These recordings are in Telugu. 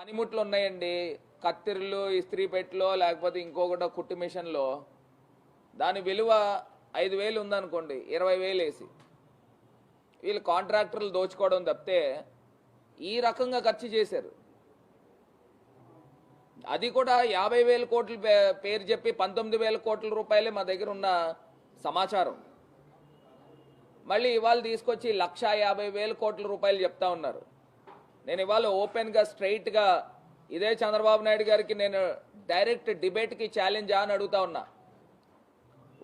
పనిముట్లు ఉన్నాయండి, కత్తిర్లు, ఇస్త్రీ పెట్టెలో లేకపోతే ఇంకొకటో కుట్టు మిషన్లో దాని విలువ 5,000 ఉందనుకోండి, 20,000 వేసి వీళ్ళు కాంట్రాక్టర్లు దోచుకోవడం తప్పితే ఈ రకంగా ఖర్చు చేశారు. అది కూడా 50,000 కోట్ల పేరు చెప్పి 19,000 కోట్ల రూపాయలే మా దగ్గర ఉన్న సమాచారం. మళ్ళీ ఇవాళ తీసుకొచ్చి 1,50,000 కోట్ల రూపాయలు చెప్తా ఉన్నారు. నేను ఇవాళ ఓపెన్గా స్ట్రైట్గా ఇదే చంద్రబాబు నాయుడు గారికి నేను డైరెక్ట్ డిబేట్కి ఛాలెంజ్ అని అడుగుతా ఉన్నా.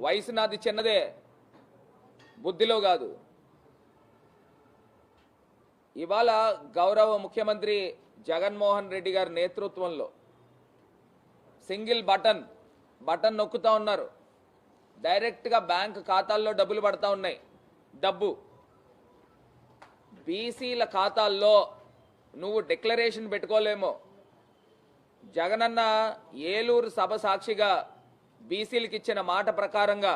వయసు నాది చిన్నదే, బుద్ధిలో కాదు. ఇవాళ గౌరవ ముఖ్యమంత్రి జగన్మోహన్ రెడ్డి గారి నేతృత్వంలో సింగిల్ బటన్ నొక్కుతా ఉన్నారు. డైరెక్ట్గా బ్యాంక్ ఖాతాల్లో డబ్బులు పడతా ఉన్నాయి. డబ్బు బీసీల ఖాతాల్లో నువ్వు డిక్లరేషన్ పెట్టుకోలేమో. జగనన్న ఏలూరు సభ సాక్షిగా బీసీలకు ఇచ్చిన మాట ప్రకారంగా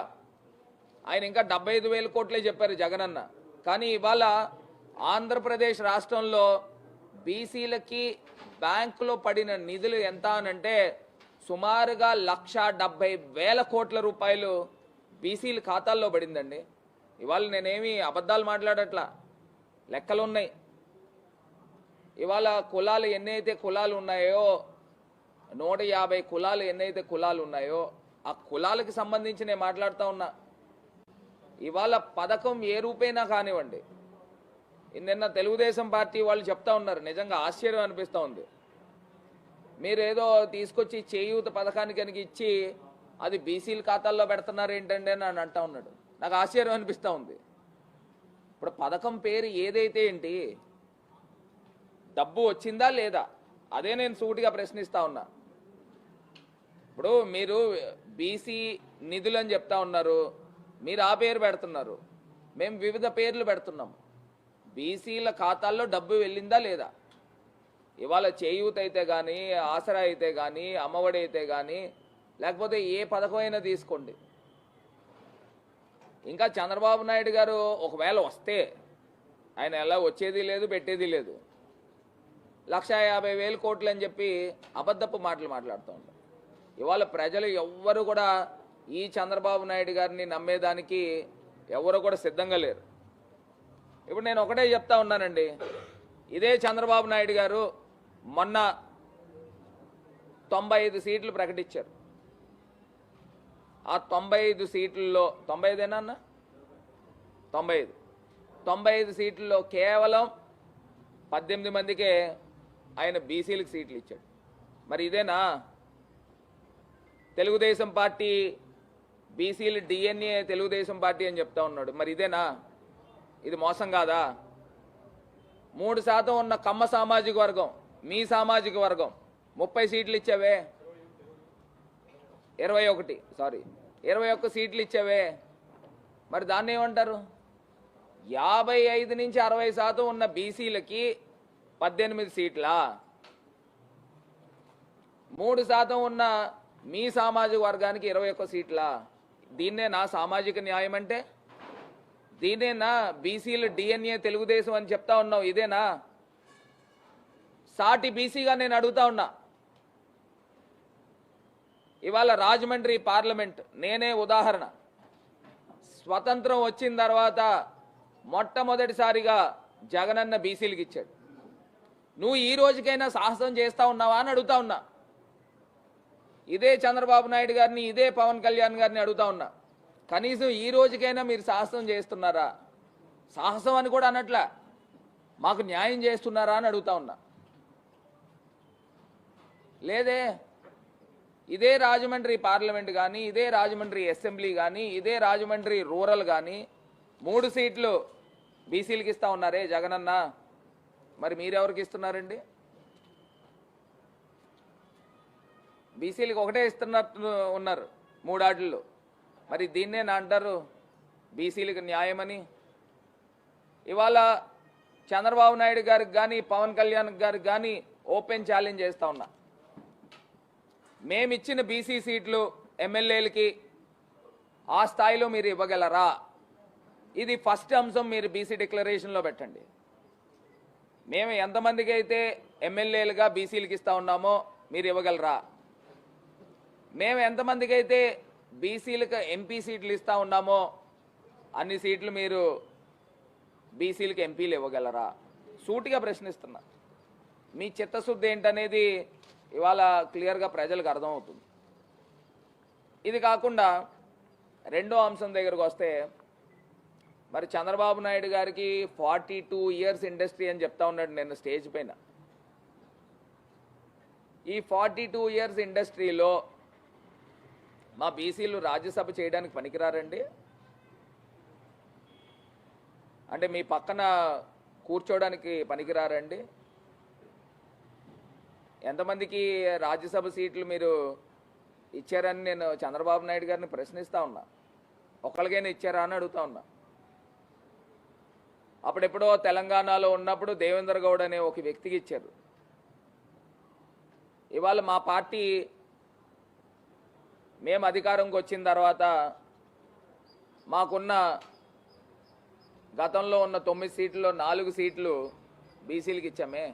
ఆయన ఇంకా 75,000 కోట్లే చెప్పారు జగనన్న. కానీ ఇవాళ ఆంధ్రప్రదేశ్ రాష్ట్రంలో బీసీలకి బ్యాంకులో పడిన నిధులు ఎంత అనంటే సుమారుగా 1,70,000 కోట్ల రూపాయలు బీసీల ఖాతాల్లో పడిందండి. ఇవాళ నేనేమి అబద్ధాలు మాట్లాడట్లా, లెక్కలు ఉన్నాయి. ఇవాళ కులాలు ఎన్నైతే కులాలు ఉన్నాయో, 150 కులాలు ఎన్నైతే కులాలు ఉన్నాయో ఆ కులాలకు సంబంధించి నేను మాట్లాడుతూ ఉన్నా. ఇవాళ పథకం ఏ రూపైనా కానివ్వండి, నిన్న తెలుగుదేశం పార్టీ వాళ్ళు చెప్తా ఉన్నారు, నిజంగా ఆశ్చర్యం అనిపిస్తూ ఉంది. మీరేదో తీసుకొచ్చి చేయూత పథకానికి కనుక ఇచ్చి అది బీసీల ఖాతాల్లో పెడుతున్నారు ఏంటంటే అని అంటా ఉన్నాడు. నాకు ఆశ్చర్యం అనిపిస్తూ ఉంది. ఇప్పుడు పథకం పేరు ఏదైతే ఏంటి, డబ్బు వచ్చిందా లేదా, అదే నేను సూటిగా ప్రశ్నిస్తా ఉన్నా. ఇప్పుడు మీరు బీసీ నిధులు అని చెప్తా ఉన్నారు, మీరు ఆ పేరు పెడుతున్నారు, మేము వివిధ పేర్లు పెడుతున్నాం. బీసీల ఖాతాల్లో డబ్బు వెళ్ళిందా లేదా? ఇవాళ చేయూత అయితే కానీ, ఆసరా అయితే కానీ, అమ్మఒడి అయితే కానీ, లేకపోతే ఏ పథకమైనా తీసుకోండి. ఇంకా చంద్రబాబు నాయుడు గారు ఒకవేళ వస్తే, ఆయన ఎలా వచ్చేది లేదు పెట్టేది లేదు, 1,50,000 కోట్లు అని చెప్పి అబద్ధపు మాటలు మాట్లాడుతూ ఉంటారు. ఇవాళ ప్రజలు ఎవ్వరు కూడా ఈ చంద్రబాబు నాయుడు గారిని నమ్మేదానికి ఎవరు కూడా సిద్ధంగా లేరు. ఇప్పుడు నేను ఒకటే చెప్తా ఉన్నానండి, ఇదే చంద్రబాబు నాయుడు గారు మొన్న 95 సీట్లు ప్రకటించారు. ఆ 95 సీట్లలో 95 అన్న 95 సీట్లలో కేవలం 18 మందికే ఆయన బీసీలకు సీట్లు ఇచ్చాడు. మరి ఇదేనా తెలుగుదేశం పార్టీ? బీసీలు డిఎన్ఏ తెలుగుదేశం పార్టీ అని చెప్తా ఉన్నాడు. మరి ఇదేనా? ఇది మోసం కాదా? 3% ఉన్న కమ్మ సామాజిక వర్గం, మీ సామాజిక వర్గం 30 సీట్లు ఇచ్చావే, 21 సీట్లు ఇచ్చావే. మరి దాన్ని ఏమంటారు? 55 నుంచి 60% ఉన్న బీసీలకి 18 సీట్లా? 3% ఉన్న మీ సామాజిక వర్గానికి 21 సీట్లా? దీన్నే నా సామాజిక న్యాయం అంటే? దీనేనా బీసీలు డిఎన్ఏ తెలుగుదేశం అని చెప్తా ఉన్నావు? ఇదేనా? సాటి బీసీగా నేను అడుగుతా ఉన్నా. ఇవాళ రాజమండ్రి పార్లమెంట్ నేనే ఉదాహరణ. స్వతంత్రం వచ్చిన తర్వాత మొట్టమొదటిసారిగా జగనన్న బీసీలకు ఇచ్చాడు. నువ్వు ఈ రోజుకైనా సాహసం చేస్తా ఉన్నావా అని అడుగుతా ఉన్నా. ఇదే చంద్రబాబు నాయుడు గారిని, ఇదే పవన్ కళ్యాణ్ గారిని అడుగుతా ఉన్నా, కనీసం ఈ రోజుకైనా మీరు సాహసం చేస్తున్నారా? సాహసం అని కూడా అనట్లా, మాకు న్యాయం చేస్తున్నారా అని అడుగుతా ఉన్నా. లేదే. ఇదే రాజమండ్రి పార్లమెంట్ కానీ, ఇదే రాజమండ్రి అసెంబ్లీ కానీ, ఇదే రాజమండ్రి రూరల్ కానీ 3 సీట్లు బీసీలకు ఇస్తా ఉన్నారే జగనన్న. మరి మీరెవరికి ఇస్తున్నారండి? బీసీలకు ఒకటే ఇస్తున్నట్టు ఉన్నారు 3 ఆటల్లో. మరి దీన్నే నా అంటారు బీసీలకు న్యాయమని? ఇవాళ చంద్రబాబు నాయుడు గారికి కానీ, పవన్ కళ్యాణ్ గారికి కానీ ఓపెన్ ఛాలెంజ్ చేస్తా ఉన్నా. మేమిచ్చిన బీసీ సీట్లు ఎమ్మెల్యేలకి ఆ స్థాయిలో మీరు ఇవ్వగలరా? ఇది ఫస్ట్ అంశం మీరు బీసీ డిక్లరేషన్లో పెట్టండి. మేము ఎంతమందికి అయితే ఎమ్మెల్యేలుగా బీసీలకు ఇస్తా ఉన్నామో మీరు ఇవ్వగలరా? మేము ఎంతమందికి అయితే బీసీలకు ఎంపీ సీట్లు ఇస్తా ఉన్నామో అన్ని సీట్లు మీరు బీసీలకు ఎంపీలు ఇవ్వగలరా? సూటిగా ప్రశ్నిస్తున్నా. మీ చిత్తశుద్ధి ఏంటనేది ఇవాళ క్లియర్గా ప్రజలకు అర్థమవుతుంది. ఇది కాకుండా రెండో అంశం దగ్గరకు వస్తే, మరి చంద్రబాబు నాయుడు గారికి 42 ఇయర్స్ ఇండస్ట్రీ అని చెప్తా ఉన్నాడు నేను స్టేజ్ పైన. ఈ 42 ఇయర్స్ ఇండస్ట్రీలో మా బీసీలు రాజ్యసభ చేయడానికి పనికిరారండి? అంటే మీ పక్కన కూర్చోడానికి పనికిరారండి? ఎంతమందికి రాజ్యసభ సీట్లు మీరు ఇచ్చారని నేను చంద్రబాబు నాయుడు గారిని ప్రశ్నిస్తా ఉన్నా. ఒక్కరికైనా ఇచ్చారా అని అడుగుతా ఉన్నా. అప్పుడెప్పుడో తెలంగాణలో ఉన్నప్పుడు దేవేందర్ గౌడ్ అనే ఒక వ్యక్తికి ఇచ్చారు. ఇవాళ మా పార్టీ మేము అధికారంకి వచ్చిన తర్వాత మాకున్న గతంలో ఉన్న 9 సీట్లలో 4 సీట్లు బీసీలకు ఇచ్చామే.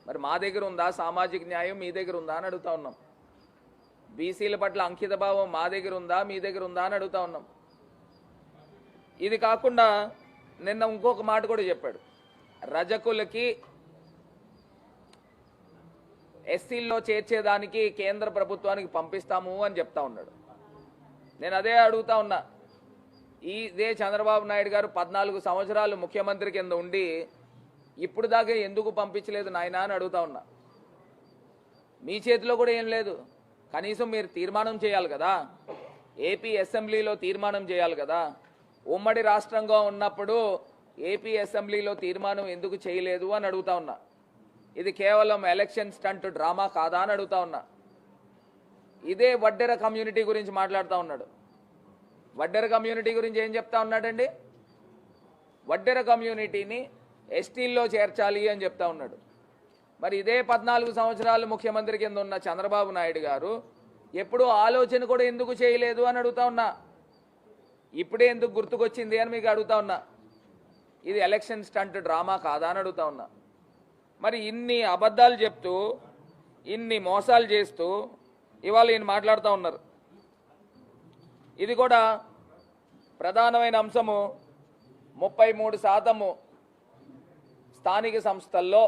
మరి మా దగ్గర ఉందా సామాజిక న్యాయం? మీ దగ్గర ఉందా అని అడుగుతా ఉన్నాం. బీసీల పట్ల అంకిత భావం మా దగ్గర ఉందా మీ దగ్గర ఉందా అని అడుగుతా ఉన్నాం. ఇది కాకుండా నిన్న ఇంకొక మాట కూడా చెప్పాడు. రజకులకి ఎస్సీల్లో చేర్చేదానికి కేంద్ర ప్రభుత్వానికి పంపిస్తాము అని చెప్తా ఉన్నాడు. నేను అదే అడుగుతా ఉన్నా. ఇదే చంద్రబాబు నాయుడు గారు 14 సంవత్సరాలు ముఖ్యమంత్రి కింద ఉండి ఇప్పుడు దాకా ఎందుకు పంపించలేదు నాయనా అని అడుగుతా ఉన్నా. మీ చేతిలో కూడా ఏం లేదు. కనీసం మీరు తీర్మానం చేయాలి కదా, ఏపీ అసెంబ్లీలో తీర్మానం చేయాలి కదా. ఉమ్మడి రాష్ట్రంగా ఉన్నప్పుడు ఏపీ అసెంబ్లీలో తీర్మానం ఎందుకు చేయలేదు అని అడుగుతా ఉన్నా. ఇది కేవలం ఎలక్షన్ స్టంట్ డ్రామా కాదా అని అడుగుతా ఉన్నా. ఇదే వడ్డెర కమ్యూనిటీ గురించి మాట్లాడుతూ ఉన్నాడు. వడ్డెర కమ్యూనిటీ గురించి ఏం చెప్తా ఉన్నాడండి? వడ్డెర కమ్యూనిటీని ఎస్టీల్లో చేర్చాలి అని చెప్తా ఉన్నాడు. మరి ఇదే 14 సంవత్సరాలు ముఖ్యమంత్రి కింద ఉన్న చంద్రబాబు నాయుడు గారు ఎప్పుడూ ఆలోచన కూడా ఎందుకు చేయలేదు అని అడుగుతా ఉన్నా. ఇప్పుడే ఎందుకు గుర్తుకొచ్చింది అని మీకు అడుగుతా ఉన్నా. ఇది ఎలక్షన్ స్టంట్ డ్రామా కాదా అని అడుగుతా ఉన్నా. మరి ఇన్ని అబద్ధాలు చెప్తూ ఇన్ని మోసాలు చేస్తూ ఇవాళ ఈయన మాట్లాడుతూ ఉన్నారు. ఇది కూడా ప్రధానమైన అంశము. 33% స్థానిక సంస్థల్లో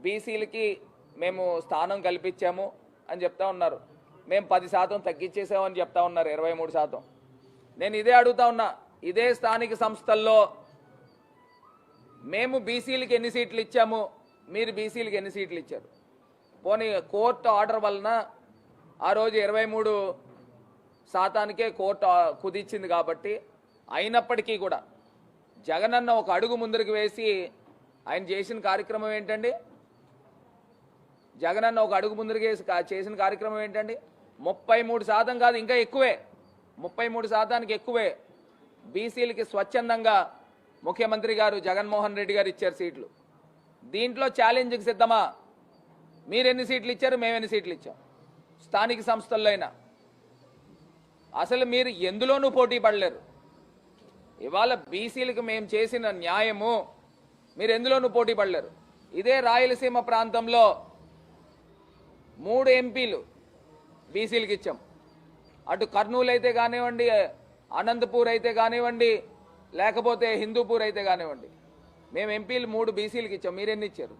బీసీలకి మేము స్థానం కల్పించాము అని చెప్తా ఉన్నారు. మేము 10% తగ్గించేసామని చెప్తా ఉన్నారు, 23%. నేను ఇదే అడుగుతా ఉన్నా. ఇదే స్థానిక సంస్థల్లో మేము బీసీలకి ఎన్ని సీట్లు ఇచ్చాము, మీరు బీసీలకి ఎన్ని సీట్లు ఇచ్చారు? పోనీ కోర్టు ఆర్డర్ వలన ఆ రోజు 23%కే కోర్టు కుదిచ్చింది కాబట్టి, అయినప్పటికీ కూడా జగనన్న ఒక అడుగు ముందరికి వేసి ఆయన చేసిన కార్యక్రమం ఏంటండి? జగనన్న ఒక అడుగు ముందరికి వేసి చేసిన కార్యక్రమం ఏంటండి? 33% కాదు, ఇంకా ఎక్కువే. 33%కి ఎక్కువే బీసీలకి స్వచ్ఛందంగా ముఖ్యమంత్రి గారు జగన్మోహన్ రెడ్డి గారు ఇచ్చారు సీట్లు. దీంట్లో ఛాలెంజ్కి సిద్ధమా? మీరు ఎన్ని సీట్లు ఇచ్చారు, మేము ఎన్ని సీట్లు ఇచ్చాం? స్థానిక సంస్థల్లో అయినా అసలు మీరు ఎందులోనూ పోటీ పడలేరు. ఇవాళ బీసీలకు మేము చేసిన న్యాయము మీరు ఎందులోనూ పోటీ పడలేరు. ఇదే రాయలసీమ ప్రాంతంలో 3 ఎంపీలు బీసీలకు ఇచ్చాం. అటు కర్నూలు అయితే కానివ్వండి, అనంతపూర్ అయితే కానివ్వండి, లేకపోతే హిందూపూర్ అయితే కానివ్వండి, మేము ఎంపీలు 3 బీసీలకు ఇచ్చాం. మీరెన్ని ఇచ్చారు?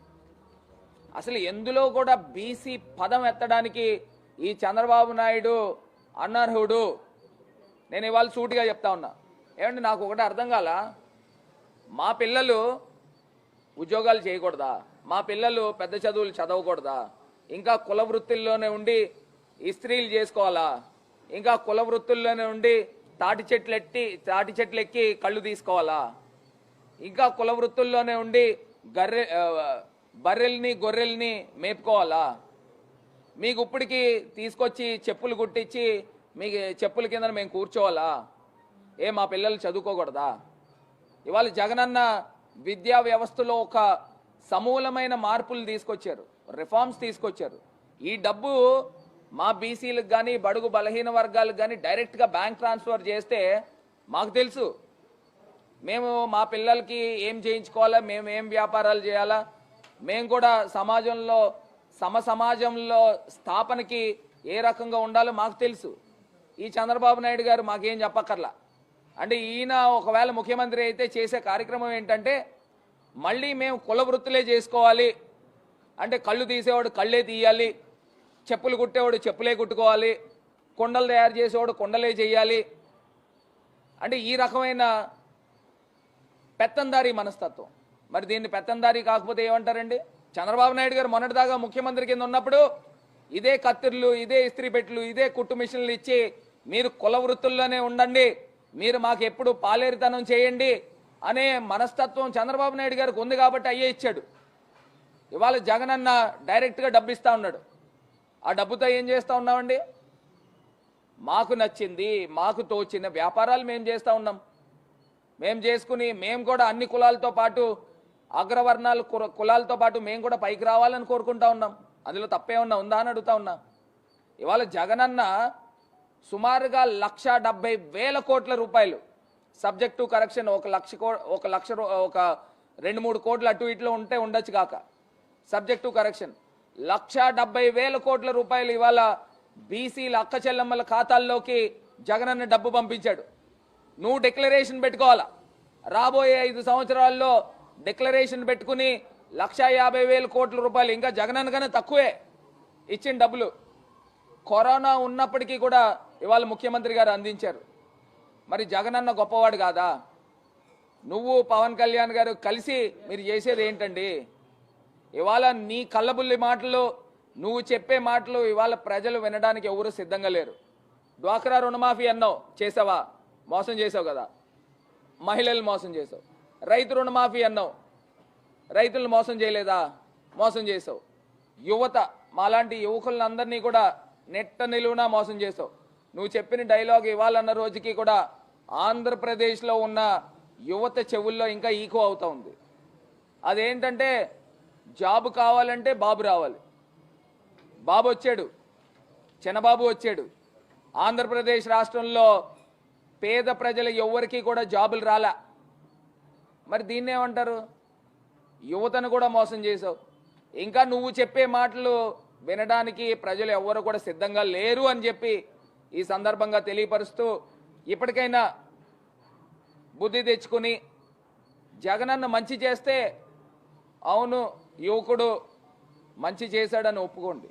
అసలు ఎందులో కూడా బీసీ పదం ఎత్తడానికి ఈ చంద్రబాబు నాయుడు అనర్హుడు. నేను ఇవాళ సూటిగా చెప్తా ఉన్నా. ఏమంటే నాకు ఒకటి అర్థం కాల, మా పిల్లలు ఉద్యోగాలు చేయకూడదా? మా పిల్లలు పెద్ద చదువులు చదవకూడదా? ఇంకా కుల వృత్తుల్లోనే ఉండి ఇస్త్రీలు చేసుకోవాలా? ఇంకా కుల వృత్తుల్లోనే ఉండి తాటి చెట్లు ఎక్కి కళ్ళు తీసుకోవాలా? ఇంకా కుల వృత్తుల్లోనే ఉండి బర్రెల్ని గొర్రెల్ని మేపుకోవాలా? మీకు ఇప్పటికి తీసుకొచ్చి చెప్పులు కుట్టించి మీకు చెప్పుల కింద మేము కూర్చోవాలా? మా పిల్లలు చదువుకోకూడదా? ఇవాళ జగనన్న విద్యా వ్యవస్థలో ఒక సమూలమైన మార్పులు తీసుకొచ్చారు, రిఫార్మ్స్ తీసుకొచ్చారు. ఈ డబ్బు మా బీసీలకు కానీ బడుగు బలహీన వర్గాలకు కానీ డైరెక్ట్గా బ్యాంక్ ట్రాన్స్ఫర్ చేస్తే మాకు తెలుసు మేము మా పిల్లలకి ఏం చేయించుకోవాలా, మేము ఏం వ్యాపారాలు చేయాలా, మేము కూడా సమాజంలో సమాజంలో స్థాపనకి ఏ రకంగా ఉండాలో మాకు తెలుసు. ఈ చంద్రబాబు నాయుడు గారు మాకేం చెప్పక్కర్లా. అంటే ఈయన ఒకవేళ ముఖ్యమంత్రి అయితే చేసే కార్యక్రమం ఏంటంటే మళ్ళీ మేము కుల వృత్తులే చేసుకోవాలి, అంటే కళ్ళు తీసేవాడు కళ్ళే తీయాలి, చెప్పులు కుట్టేవాడు చెప్పులే కుట్టుకోవాలి, కుండలు తయారు చేసేవాడు కుండలే చేయాలి. అంటే ఈ రకమైన పెత్తందారీ మనస్తత్వం. మరి దీన్ని పెత్తందారీ కాకపోతే ఏమంటారండి? చంద్రబాబు నాయుడు గారు మొన్నటిదాకా ముఖ్యమంత్రి కింద ఉన్నప్పుడు ఇదే కత్తిర్లు, ఇదే ఇస్త్రీ పెట్టెలు, ఇదే కుట్టు మిషన్లు ఇచ్చి మీరు కుల వృత్తుల్లోనే ఉండండి, మీరు మాకు ఎప్పుడు పాలేరితనం చేయండి అనే మనస్తత్వం చంద్రబాబు నాయుడు గారికి ఉంది కాబట్టి అయ్యే ఇచ్చాడు. ఇవాళ జగన్ అన్న డైరెక్ట్గా డబ్బు ఇస్తా ఉన్నాడు. ఆ డబ్బుతో ఏం చేస్తూ ఉన్నామండి? మాకు నచ్చింది, మాకు తోచిన వ్యాపారాలు మేము చేస్తూ ఉన్నాం. మేము చేసుకుని మేము కూడా అన్ని కులాలతో పాటు అగ్రవర్ణాల కులాలతో పాటు మేము కూడా పైకి రావాలని కోరుకుంటా ఉన్నాం. అందులో తప్పే ఉందా అని అడుగుతా ఉన్నా. ఇవాళ జగనన్న సుమారుగా 1,70,000 కోట్ల రూపాయలు సబ్జెక్ట్ టు కరెక్షన్, ఒక లక్ష ఒక 2-3 కోట్లు అటు ఇట్లో ఉంటే ఉండొచ్చు కాక, సబ్జెక్ట్ టు కరెక్షన్ 1,70,000 కోట్ల రూపాయలు ఇవాళ బీసీల అక్క చెల్లెమ్మల ఖాతాల్లోకి జగనన్న డబ్బు పంపించాడు. నువ్వు డిక్లరేషన్ పెట్టుకోవాలా, రాబోయే 5 సంవత్సరాల్లో డిక్లరేషన్ పెట్టుకుని 1,50,000 కోట్ల రూపాయలు, ఇంకా జగనన్న కన్నా తక్కువే ఇచ్చిన డబ్బులు కరోనా ఉన్నప్పటికీ కూడా ఇవాళ ముఖ్యమంత్రి గారు అందించారు. మరి జగనన్న గొప్పవాడు కాదా? నువ్వు పవన్ కళ్యాణ్ గారు కలిసి మీరు చేసేది ఏంటండి? ఇవాళ నీ కళ్ళబుల్లి మాటలు, నువ్వు చెప్పే మాటలు ఇవాళ ప్రజలు వినడానికి ఎవరు సిద్ధంగా లేరు. డ్వాక్రా రుణమాఫీ అన్నావు, చేసావా? మోసం చేసావు కదా, మహిళలు మోసం చేసావు. రైతు రుణమాఫీ అన్నావు, రైతులను మోసం చేయలేదా? మోసం చేసావు. యువత, మాలాంటి యువకులందరినీ కూడా నెట్ట నిలువునా మోసం చేసావు. నువ్వు చెప్పిన డైలాగ్ ఇవ్వాలన్న రోజుకి కూడా ఆంధ్రప్రదేశ్లో ఉన్న యువత చెవుల్లో ఇంకా ఈకో అవుతా ఉంది. అదేంటంటే జాబ్ కావాలంటే బాబు రావాలి. బాబు వచ్చాడు, చిన్నబాబు వచ్చాడు. ఆంధ్రప్రదేశ్ రాష్ట్రంలో పేద ప్రజలు ఎవ్వరికీ కూడా జాబులు రాలా. మరి దీన్ని ఏమంటారు? యువతను కూడా మోసం చేసావు. ఇంకా నువ్వు చెప్పే మాటలు వినడానికి ప్రజలు ఎవ్వరు కూడా సిద్ధంగా లేరు అని చెప్పి ఈ సందర్భంగా తెలియపరుస్తూ, ఇప్పటికైనా బుద్ధి తెచ్చుకుని జగనన్న మంచి చేస్తే అవును యువకుడు మంచి చేశాడని ఒప్పుకోండి.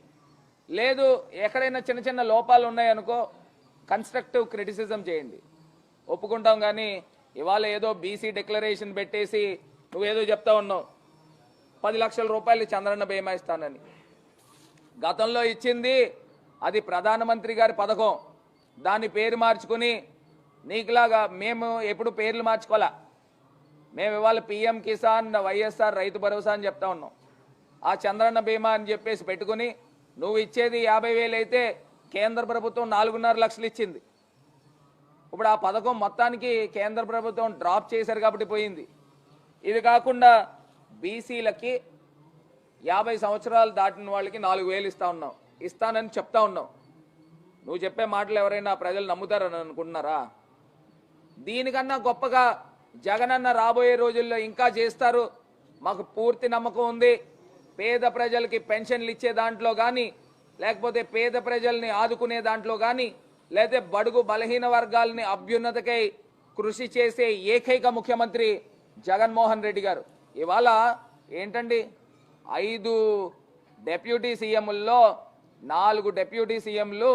లేదు ఎక్కడైనా చిన్న చిన్న లోపాలు ఉన్నాయనుకో కన్స్ట్రక్టివ్ క్రిటిసిజం చేయండి, ఒప్పుకుంటాం. కానీ ఇవాళ ఏదో బీసీ డిక్లరేషన్ పెట్టేసి నువ్వేదో చెప్తా ఉన్నావు 10 లక్షల రూపాయలు చంద్రన్న బీమా ఇస్తానని. గతంలో ఇచ్చింది అది ప్రధానమంత్రి గారి పథకం, దాని పేరు మార్చుకుని నీకులాగా మేము ఎప్పుడు పేర్లు మార్చుకోవాలా. మేము ఇవాళ పిఎం కిసాన్, వైఎస్ఆర్ రైతు భరోసా అని చెప్తా ఉన్నాం. ఆ చంద్రన్న బీమా అని చెప్పేసి పెట్టుకుని నువ్వు ఇచ్చేది 50,000 అయితే కేంద్ర ప్రభుత్వం 4.5 లక్షలు ఇచ్చింది. ఇప్పుడు ఆ పథకం మొత్తానికి కేంద్ర ప్రభుత్వం డ్రాప్ చేశారు కాబట్టి పోయింది. ఇది కాకుండా బీసీలకి 50 సంవత్సరాలు దాటిన వాళ్ళకి 4,000 ఇస్తానని చెప్తా ఉన్నావు. నువ్వు చెప్పే మాటలు ఎవరైనా ప్రజలు నమ్ముతారని అనుకుంటున్నారా? దీనికన్నా గొప్పగా జగనన్న రాబోయే రోజుల్లో ఇంకా చేస్తారు, మాకు పూర్తి నమ్మకం ఉంది. పేద ప్రజలకి పెన్షన్లు ఇచ్చే దాంట్లో కానీ, లేకపోతే పేద ప్రజల్ని ఆదుకునే దాంట్లో కానీ, లేకపోతే బడుగు బలహీన వర్గాలని అభ్యున్నతకై కృషి చేసే ఏకైక ముఖ్యమంత్రి జగన్మోహన్ రెడ్డి గారు. ఇవాళ ఏంటండి 5 డెప్యూటీ సీఎంల్లో 4 డెప్యూటీ సీఎంలు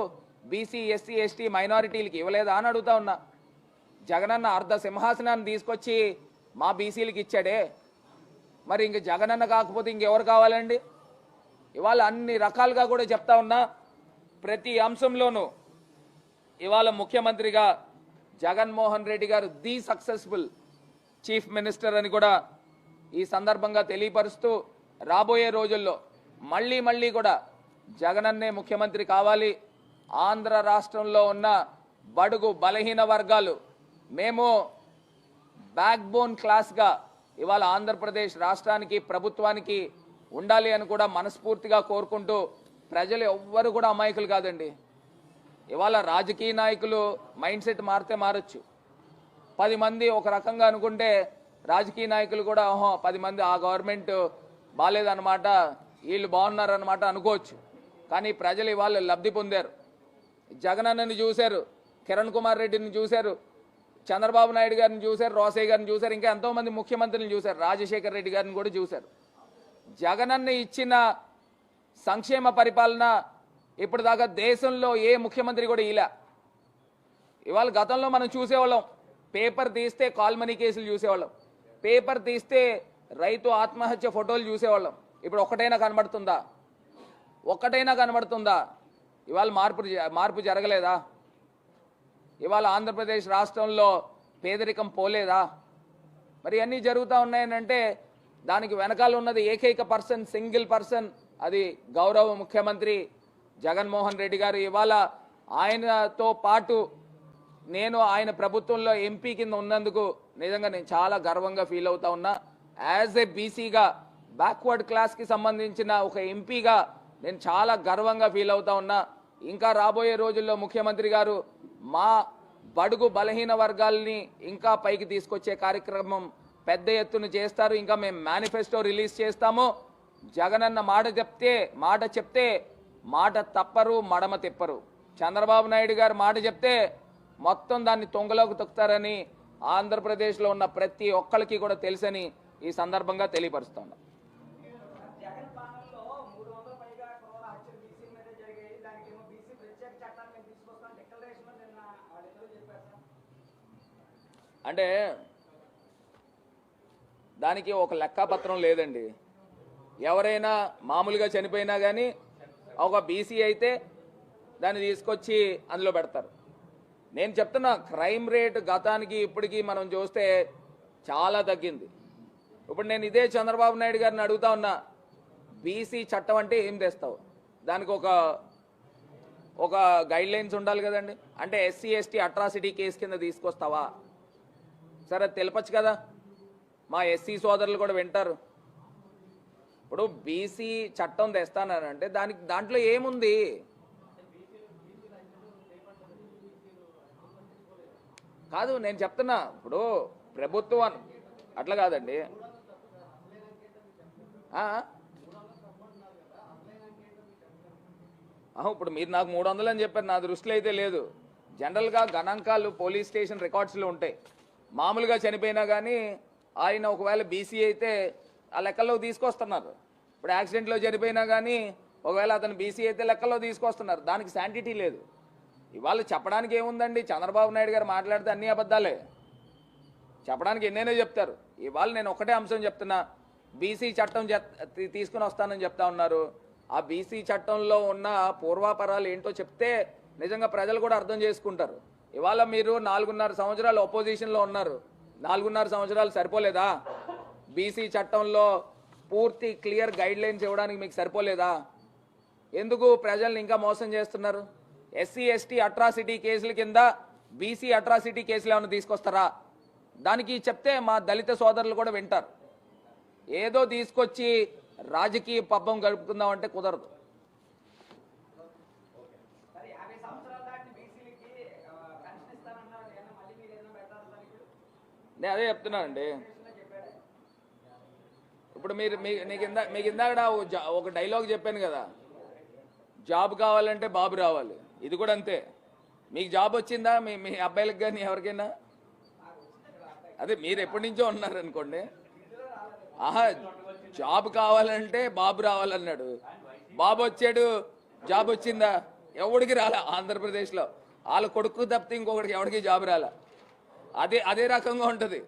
బీసీ, ఎస్సీ, ఎస్టీ మైనారిటీలకి ఇవ్వలేదా అని అడుగుతా ఉన్నా. జగనన్న అర్ధ సింహాసనాన్ని తీసుకొచ్చి మా బీసీలకి ఇచ్చాడే, మరి ఇంక జగనన్న కాకపోతే ఇంకెవరు కావాలండి? ఇవాళ అన్ని రకాలుగా కూడా చెప్తా ఉన్నా, ప్రతి అంశంలోనూ ఇవాళ ముఖ్యమంత్రిగా జగన్మోహన్ రెడ్డి గారు ది సక్సెస్ఫుల్ చీఫ్ మినిస్టర్ అని కూడా ఈ సందర్భంగా తెలియపరుస్తూ, రాబోయే రోజుల్లో మళ్ళీ కూడా జగనన్నే ముఖ్యమంత్రి కావాలి. ఆంధ్ర రాష్ట్రంలో ఉన్న బడుగు బలహీన వర్గాలు మేము బ్యాక్ బోన్ క్లాస్గా ఇవాళ ఆంధ్రప్రదేశ్ రాష్ట్రానికి, ప్రభుత్వానికి ఉండాలి అని కూడా మనస్ఫూర్తిగా కోరుకుంటూ, ప్రజలు ఎవ్వరు కూడా అమాయకులు కాదండి. ఇవాళ రాజకీయ నాయకులు మైండ్ సెట్ మారితే మారచ్చు, 10 మంది ఒక రకంగా అనుకుంటే రాజకీయ నాయకులు కూడా 10 మంది ఆ గవర్నమెంట్ బాగాలేదన్నమాట, వీళ్ళు బాగున్నారన్నమాట అనుకోవచ్చు. కానీ ప్రజలు ఇవాళ లబ్ధి పొందారు. జగనన్నని చూశారు, కిరణ్ కుమార్ రెడ్డిని చూశారు, చంద్రబాబు నాయుడు గారిని చూశారు, రోసయ్య గారిని చూశారు, ఇంకా ఎంతోమంది ముఖ్యమంత్రులను చూశారు, రాజశేఖర్ రెడ్డి గారిని కూడా చూశారు. జగనన్న ఇచ్చిన సంక్షేమ పరిపాలన ఇప్పటిదాకా దేశంలో ఏ ముఖ్యమంత్రి కూడా ఇలా. ఇవాళ గతంలో మనం చూసేవాళ్ళం, పేపర్ తీస్తే కాల్మనీ కేసులు చూసేవాళ్ళం, పేపర్ తీస్తే రైతు ఆత్మహత్య ఫోటోలు చూసేవాళ్ళం. ఇప్పుడు ఒక్కటైనా కనబడుతుందా? ఒక్కటైనా కనబడుతుందా? ఇవాళ మార్పు జరగలేదా? ఇవాళ ఆంధ్రప్రదేశ్ రాష్ట్రంలో పేదరికం పోలేదా? మరి అన్నీ జరుగుతూ ఉన్నాయనంటే దానికి వెనకాల ఉన్నది ఏకైక పర్సన్, సింగిల్ పర్సన్, అది గౌరవ ముఖ్యమంత్రి జగన్మోహన్ రెడ్డి గారు. ఇవాళ ఆయనతో పాటు నేను ఆయన ప్రభుత్వంలో ఎంపీ కింద ఉన్నందుకు నిజంగా నేను చాలా గర్వంగా ఫీల్ అవుతా ఉన్నా. యాజ్ ఏ బీసీగా, బ్యాక్వర్డ్ క్లాస్కి సంబంధించిన ఒక ఎంపీగా నేను చాలా గర్వంగా ఫీల్ అవుతా ఉన్నా. ఇంకా రాబోయే రోజుల్లో ముఖ్యమంత్రి గారు మా బడుగు బలహీన వర్గాల్ని ఇంకా పైకి తీసుకొచ్చే కార్యక్రమం పెద్ద ఎత్తున చేస్తారు. ఇంకా మేము మేనిఫెస్టో రిలీజ్ చేస్తాము. జగనన్న మాట చెప్తే మాట తప్పరు, మడమ తిప్పరు. చంద్రబాబు నాయుడు గారు మాట చెప్తే మొత్తం దాన్ని తొంగలోకి తొక్కుతారని ఆంధ్రప్రదేశ్లో ఉన్న ప్రతి ఒక్కరికి కూడా తెలుసని ఈ సందర్భంగా తెలియపరుస్తున్నాను. అంటే దానికి ఒక లెక్కాపత్రం లేదండి. ఎవరైనా మామూలుగా చనిపోయినా కానీ ఒక బీసీ అయితే దాన్ని తీసుకొచ్చి అందులో పెడతారు. నేను చెప్తున్నా, క్రైమ్ రేట్ గతానికి ఇప్పటికీ మనం చూస్తే చాలా తగ్గింది. ఇప్పుడు నేను ఇదే చంద్రబాబు నాయుడు గారిని అడుగుతా ఉన్నా, బీసీ చట్టం అంటే ఏం తెస్తావు? దానికి ఒక గైడ్ లైన్స్ ఉండాలి కదండి. అంటే ఎస్సీ ఎస్టీ అట్రాసిటీ కేసు కింద తీసుకొస్తావా? సరే తెలపచ్చు కదా, మా ఎస్సీ సోదరులు కూడా వింటారు. ఇప్పుడు బీసీ చట్టం తెస్తానంటే దాంట్లో ఏముంది? కాదు నేను చెప్తున్నా, ఇప్పుడు ప్రభుత్వం అట్లా కాదండి. ఇప్పుడు మీరు నాకు 300 అని చెప్పారు, నా దృష్టిలో అయితే లేదు. జనరల్గా గణాంకాలు పోలీస్ స్టేషన్ రికార్డ్స్లో ఉంటాయి. మామూలుగా చనిపోయినా కానీ ఆయన ఒకవేళ బీసీ అయితే ఆ లెక్కల్లో తీసుకొస్తున్నారు. ఇప్పుడు యాక్సిడెంట్లో చనిపోయినా కానీ ఒకవేళ అతను బీసీ అయితే లెక్కల్లో తీసుకొస్తున్నారు. దానికి శాంటిటీ లేదు. ఇవాళ చెప్పడానికి ఏముందండి? చంద్రబాబు నాయుడు గారు మాట్లాడితే అన్ని అబద్ధాలే, చెప్పడానికి ఎన్నైనా చెప్తారు. ఇవాళ నేను ఒకటే అంశం చెప్తున్నా, బీసీ చట్టం తీసుకుని వస్తానని చెప్తా ఉన్నారు. ఆ బీసీ చట్టంలో ఉన్న పూర్వాపరాలు ఏంటో చెప్తే నిజంగా ప్రజలు కూడా అర్థం చేసుకుంటారు. ఇవాళ మీరు 4.5 సంవత్సరాలు అపోజిషన్లో ఉన్నారు. 4.5 సంవత్సరాలు సరిపోలేదా? బీసీ చట్టంలో పూర్తి క్లియర్ గైడ్ లైన్స్ ఇవ్వడానికి మీకు సరిపోలేదా? ఎందుకు ప్రజల్ని ఇంకా మోసం చేస్తున్నారు? ఎస్సీ ఎస్టీ అట్రాసిటీ కేసుల కింద బీసీ అట్రాసిటీ కేసులు ఏమైనా తీసుకొస్తారా? దానికి చెప్తే మా దళిత సోదరులు కూడా వింటారు. ఏదో తీసుకొచ్చి రాజకీయ పబ్బం గడుపుకుందామంటే కుదరదు. నేను అదే చెప్తున్నానండి. ఇప్పుడు మీకు ఇందాక ఒక డైలాగ్ చెప్పాను కదా, జాబ్ కావాలంటే బాబు రావాలి. ఇది కూడా అంతే. మీకు జాబ్ వచ్చిందా? మీ అబ్బాయిలకు కానీ ఎవరికైనా? అదే మీరు ఎప్పటి నుంచో ఉన్నారనుకోండి, జాబ్ కావాలంటే బాబు రావాలన్నాడు. బాబు వచ్చాడు, జాబ్ వచ్చిందా? ఎవడికి రాలా ఆంధ్రప్రదేశ్లో. వాళ్ళ కొడుకు తప్పితే ఇంకొకటికి ఎవరికి జాబ్ రాలా. అదే రకంగా ఉంటుంది.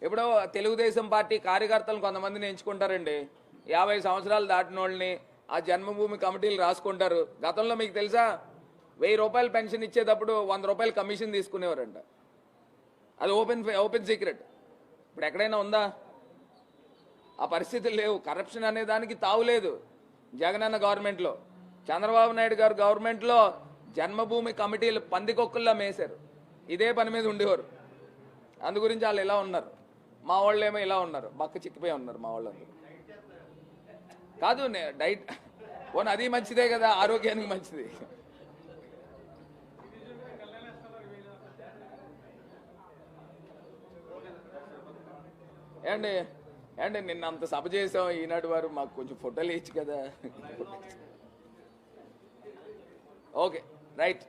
ఇప్పుడు తెలుగుదేశం పార్టీ కార్యకర్తలు కొంతమందిని ఎంచుకుంటారండి, 50 సంవత్సరాలు దాటిన వాళ్ళని. ఆ జన్మభూమి కమిటీలు రాసుకుంటారు. గతంలో మీకు తెలుసా, 1000 రూపాయలు పెన్షన్ ఇచ్చేటప్పుడు 100 రూపాయలు కమిషన్ తీసుకునేవారంట. అది ఓపెన్ సీక్రెట్. ఇప్పుడు ఎక్కడైనా ఉందా? ఆ పరిస్థితులు లేవు. కరప్షన్ అనే దానికి తావులేదు. జగనన్న గవర్నమెంట్లో, చంద్రబాబు నాయుడు గారు గవర్నమెంట్లో జన్మభూమి కమిటీలు పందికొక్కుల్లా మేశారు. ఇదే పని మీద ఉండేవారు. అందు గురించి వాళ్ళు ఇలా ఉన్నారు. మా వాళ్ళు ఏమో ఇలా ఉన్నారు, బక్క చిక్కిపోయి ఉన్నారు మా వాళ్ళందరూ. కాదు డైట్ పోనీ అది మంచిదే కదా, ఆరోగ్యానికి మంచిది. ఏమండి ఏమండి నిన్న అంత సభ చేసాం ఈనాడు వారు మాకు కొంచెం ఫోటోలు ఇచ్చు కదా. Okay right.